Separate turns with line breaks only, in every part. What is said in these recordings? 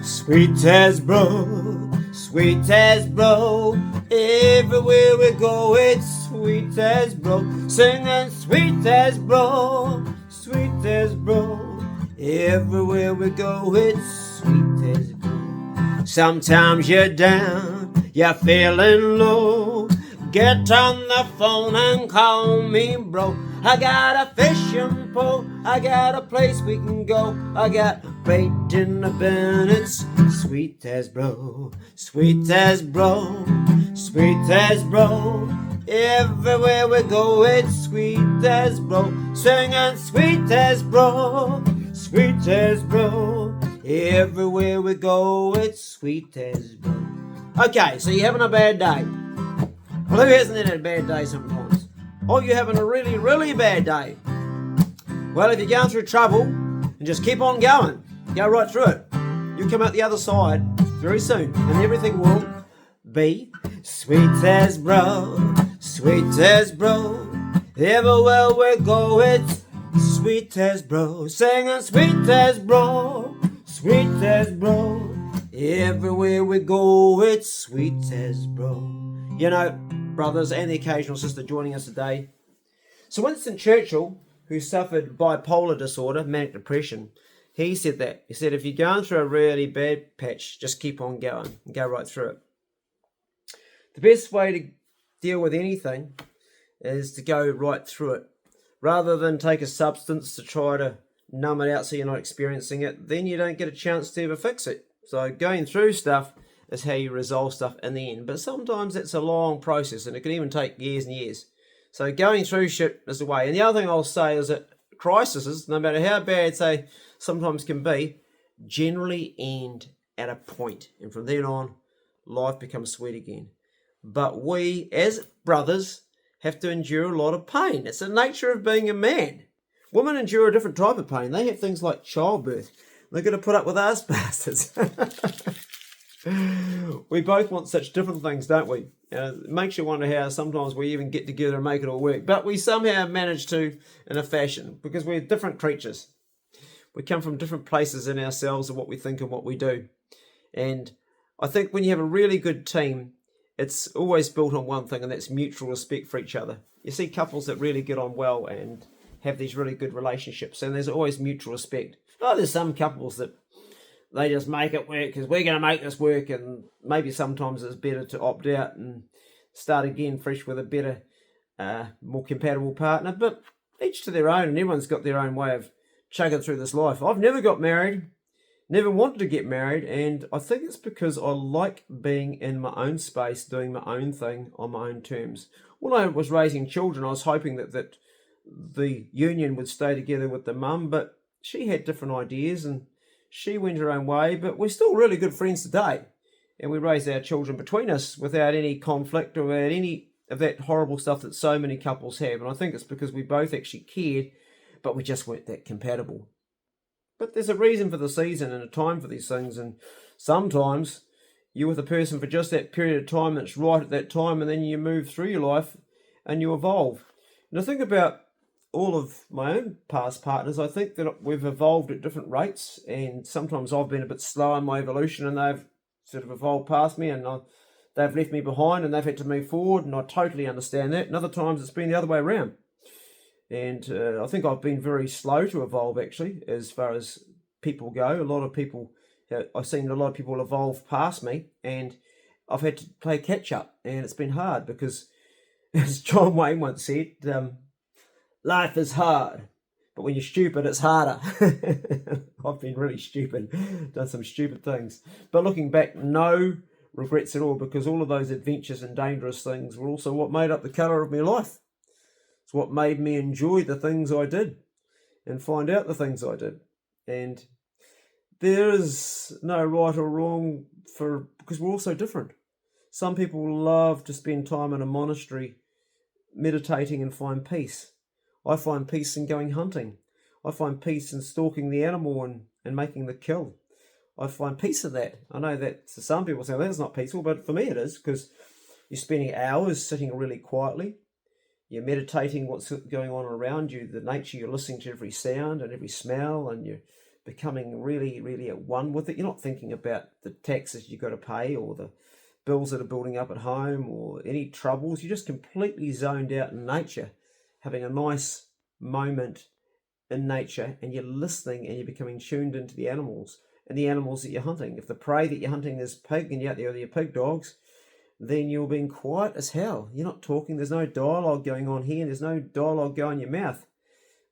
Sweet as bro, sweet as bro, everywhere we go it's sweet as bro, singing sweet as bro, everywhere we go it's sweet as bro. Sometimes you're down, you're feeling low, get on the phone and call me bro. I got a fishing pole, I got a place we can go, I got bait in the bin, it's sweet as bro, sweet as bro, sweet as bro, everywhere we go it's sweet as bro, singing sweet as bro, everywhere we go it's sweet as bro. Okay, so you're having a bad day. Well, who hasn't had a bad day sometimes? Or you're having a really, really bad day. Well, if you're going through trouble, and just keep on going. Go right through it. You'll come out the other side very soon, and everything will be sweet as bro, everywhere we go it's sweet as bro, singing sweet as bro, everywhere we go it's sweet as bro. You know, brothers and the occasional sister joining us today. So Winston Churchill, who suffered bipolar disorder, manic depression, he said that. He said, if you're going through a really bad patch, just keep on going and go right through it. The best way to deal with anything is to go right through it. Rather than take a substance to try to numb it out so you're not experiencing it, then you don't get a chance to ever fix it. So going through stuff is how you resolve stuff in the end. But sometimes it's a long process and it can even take years and years. So going through shit is the way. And the other thing I'll say is that crises, no matter how bad they sometimes can be, generally end at a point. And from then on, life becomes sweet again. But we, as brothers, have to endure a lot of pain. It's the nature of being a man. Women endure a different type of pain. They have things like childbirth. They're going to put up with us bastards. We both want such different things, don't we? It makes you wonder how sometimes we even get together and make it all work. But we somehow manage to in a fashion because we're different creatures. We come from different places in ourselves and what we think and what we do. And I think when you have a really good team, it's always built on one thing, and that's mutual respect for each other. You see couples that really get on well and have these really good relationships, and there's always mutual respect. Oh, there's some couples that they just make it work because we're going to make this work, and maybe sometimes it's better to opt out and start again fresh with a better, more compatible partner. But each to their own, and everyone's got their own way of chugging through this life. I've never got married, never wanted to get married, and I think it's because I like being in my own space, doing my own thing on my own terms. When I was raising children, I was hoping that the union would stay together with the mum, but she had different ideas and she went her own way, but we're still really good friends today. And we raised our children between us without any conflict or without any of that horrible stuff that so many couples have. And I think it's because we both actually cared, but we just weren't that compatible. But there's a reason for the season and a time for these things. And sometimes you're with a person for just that period of time that's right at that time, and then you move through your life and you evolve. And I think about all of my own past partners, I think that we've evolved at different rates, and sometimes I've been a bit slow in my evolution and they've sort of evolved past me and they've left me behind and they've had to move forward, and I totally understand that. And other times it's been the other way around. And I think I've been very slow to evolve, actually, as far as people go. I've seen a lot of people evolve past me, and I've had to play catch up, and it's been hard because, as John Wayne once said, life is hard, but when you're stupid, it's harder. I've been really stupid, done some stupid things. But looking back, no regrets at all, because all of those adventures and dangerous things were also what made up the colour of my life. It's what made me enjoy the things I did and find out the things I did. And there is no right or wrong because we're all so different. Some people love to spend time in a monastery meditating and find peace. I find peace in going hunting. I find peace in stalking the animal and making the kill. I find peace in that. I know that some people say, well, that's not peaceful, but for me it is, because you're spending hours sitting really quietly. You're meditating what's going on around you, the nature, you're listening to every sound and every smell, and you're becoming really, really at one with it. You're not thinking about the taxes you've got to pay or the bills that are building up at home or any troubles. You're just completely zoned out in nature, having a nice moment in nature, and you're listening and you're becoming tuned into the animals and the animals that you're hunting. If the prey that you're hunting is pig and you're out there with your pig dogs, then you're being quiet as hell. You're not talking. There's no dialogue going on here. There's no dialogue going in your mouth.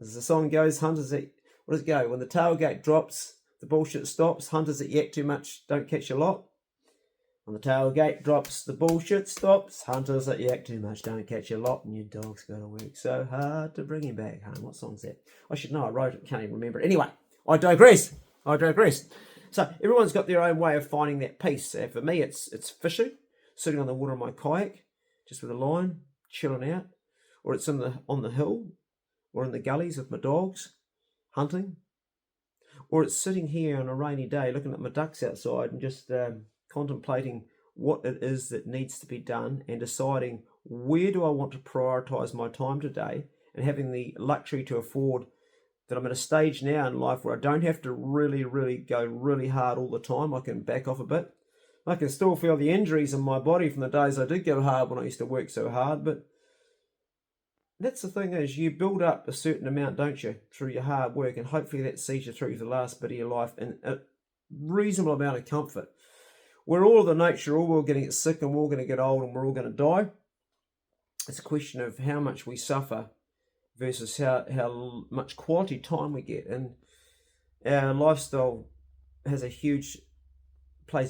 As the song goes, hunters that, what does it go? When the tailgate drops, the bullshit stops. Hunters that yak too much don't catch a lot. When the tailgate drops, the bullshit stops. Hunters that yak too much don't catch a lot. And your dog's got to work so hard to bring him back home. What song's that? I should know. I wrote it. Can't even remember it. Anyway, I digress. So everyone's got their own way of finding that peace. For me, it's fishing. Sitting on the water in my kayak, just with a line, chilling out, or it's on the hill, or in the gullies with my dogs, hunting, or it's sitting here on a rainy day, looking at my ducks outside and just contemplating what it is that needs to be done and deciding where do I want to prioritise my time today, and having the luxury to afford that I'm at a stage now in life where I don't have to really, really go really hard all the time. I can back off a bit. I can still feel the injuries in my body from the days I did go hard when I used to work so hard, but that's the thing, is you build up a certain amount, don't you, through your hard work, and hopefully that sees you through the last bit of your life in a reasonable amount of comfort. We're all of the nature, all we're going to get sick and we're all going to get old and we're all going to die. It's a question of how much we suffer versus how much quality time we get, and our lifestyle plays a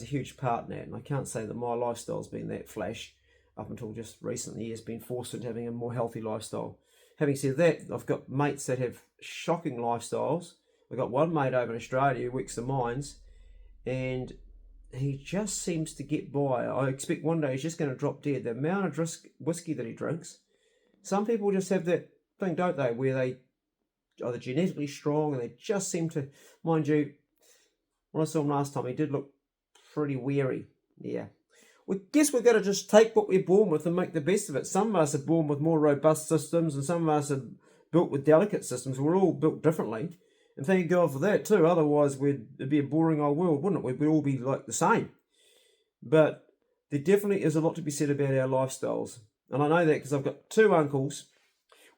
huge part in that. And I can't say that my lifestyle's been that flash up until just recently. Has been forced into having a more healthy lifestyle. Having said that, I've got mates that have shocking lifestyles. I've got one mate over in Australia who works the mines, and he just seems to get by. I expect one day he's just going to drop dead. The amount of whiskey that he drinks. Some people just have that thing, don't they, where they are they're genetically strong and they just seem to, mind you, when I saw him last time, he did look pretty weary. Yeah. We guess we've got to just take what we're born with and make the best of it. Some of us are born with more robust systems and some of us are built with delicate systems. We're all built differently. And thank God for that too. Otherwise, it'd be a boring old world, wouldn't it? We'd all be like the same. But there definitely is a lot to be said about our lifestyles. And I know that because I've got two uncles.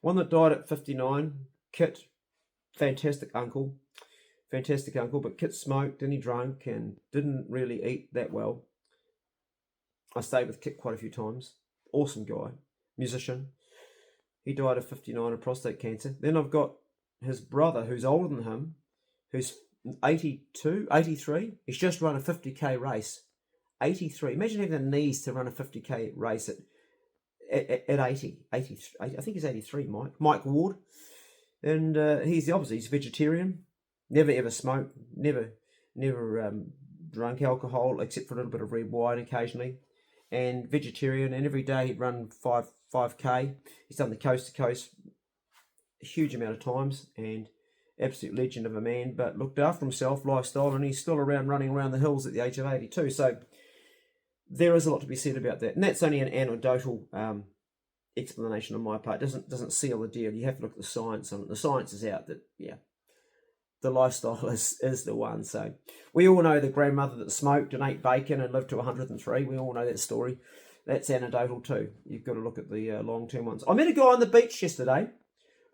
One that died at 59, Kit, fantastic uncle, but Kit smoked and he drank and didn't really eat that well. I stayed with Kit quite a few times. Awesome guy, musician. He died at 59 of prostate cancer. Then I've got his brother, who's older than him, who's 82, 83. He's just run a 50k race. 83. Imagine having the knees to run a 50k race at 80. I think he's 83, Mike Ward. And he's the opposite. He's vegetarian. Never ever smoked. Never drunk alcohol except for a little bit of red wine occasionally. And vegetarian. And every day he'd run 5k. He's done the coast to coast a huge amount of times, and absolute legend of a man, but looked after himself, lifestyle, and he's still around running around the hills at the age of 82. So there is a lot to be said about that, and that's only an anecdotal explanation on my part. It doesn't seal the deal. You have to look at the science on it. The science is out that the lifestyle is the one. So we all know the grandmother that smoked and ate bacon and lived to 103. We all know that story. That's anecdotal too. You've got to look at the long-term ones. I met a guy on the beach yesterday.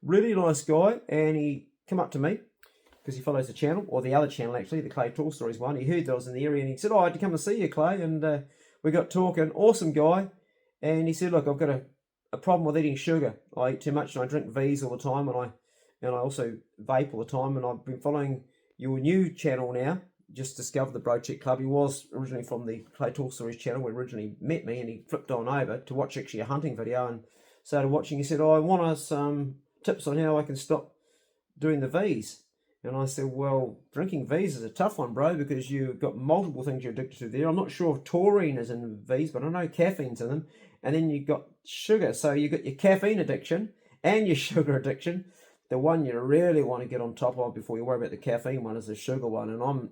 Really nice guy, and he come up to me because he follows the channel, or the other channel actually, the Clay Tall Stories one. He heard that I was in the area and he said, I had to come and see you, Clay, and we got talking. Awesome guy. And he said, look, I've got a problem with eating sugar. I eat too much and I drink V's all the time, and I also vape all the time, and I've been following your new channel now. Just discovered the Bro Check Club. He was originally from the Clay Tall Stories channel where he originally met me, and he flipped on over to watch actually a hunting video and started watching. He said, I want some tips on how I can stop doing the V's. And I said, well, drinking V's is a tough one, bro, because you've got multiple things you're addicted to there. I'm not sure if taurine is in V's, but I know caffeine's in them. And then you've got sugar. So you've got your caffeine addiction and your sugar addiction. The one you really want to get on top of before you worry about the caffeine one is the sugar one. And I'm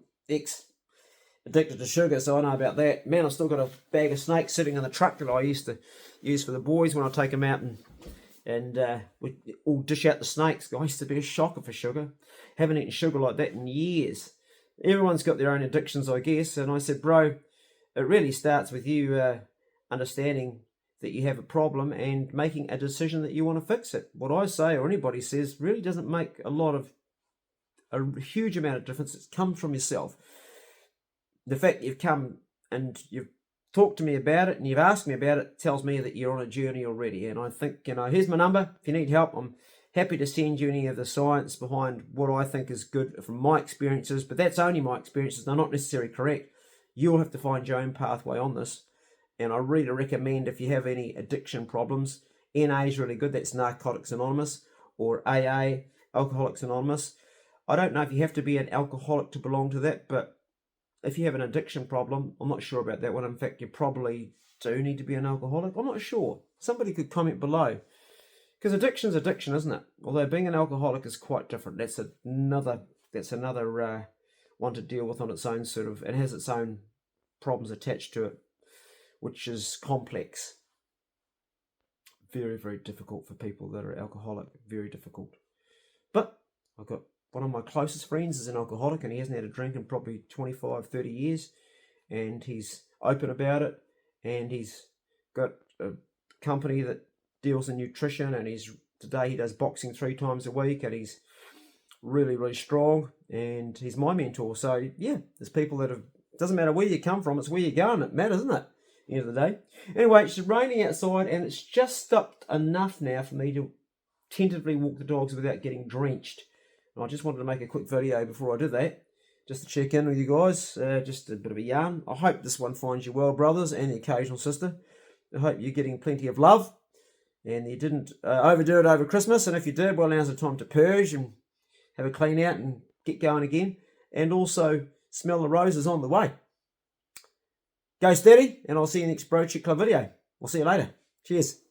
addicted to sugar, so I know about that. Man, I've still got a bag of snakes sitting in the truck that I used to use for the boys when I take them out and we all dish out the snakes. I used to be a shocker for sugar. Haven't eaten sugar like that in years. Everyone's got their own addictions, I guess. And I said, bro, it really starts with you understanding that you have a problem and making a decision that you want to fix it. What I say or anybody says really doesn't make a huge amount of difference. It's come from yourself. The fact you've come and you've talked to me about it and you've asked me about it tells me that you're on a journey already. And I think, here's my number. If you need help, I'm happy to send you any of the science behind what I think is good from my experiences, but that's only my experiences. They're not necessarily correct. You'll have to find your own pathway on this. And I really recommend, if you have any addiction problems, NA is really good. That's Narcotics Anonymous, or AA, Alcoholics Anonymous. I don't know if you have to be an alcoholic to belong to that, but if you have an addiction problem, I'm not sure about that one. In fact, you probably do need to be an alcoholic. I'm not sure. Somebody could comment below. Because addiction's addiction, isn't it? Although being an alcoholic is quite different. That's another one to deal with on its own sort of. It has its own problems attached to it, which is complex. Very, very difficult for people that are alcoholic. Very difficult. But I've got one of my closest friends is an alcoholic, and he hasn't had a drink in probably 25, 30 years. And he's open about it. And he's got a company that deals in nutrition, and today he does boxing 3 times a week, and he's really, really strong, and he's my mentor. So yeah, there's people that doesn't matter where you come from, it's where you're going that matters, isn't it? At the end of the day. Anyway, it's raining outside, and it's just stopped enough now for me to tentatively walk the dogs without getting drenched. And I just wanted to make a quick video before I did that, just to check in with you guys, just a bit of a yarn. I hope this one finds you well, brothers, and the occasional sister. I hope you're getting plenty of love, and you didn't overdo it over Christmas. And if you did, well, now's the time to purge and have a clean out and get going again. And also smell the roses on the way. Go steady, and I'll see you next Bro Chick Club video. I'll see you later. Cheers.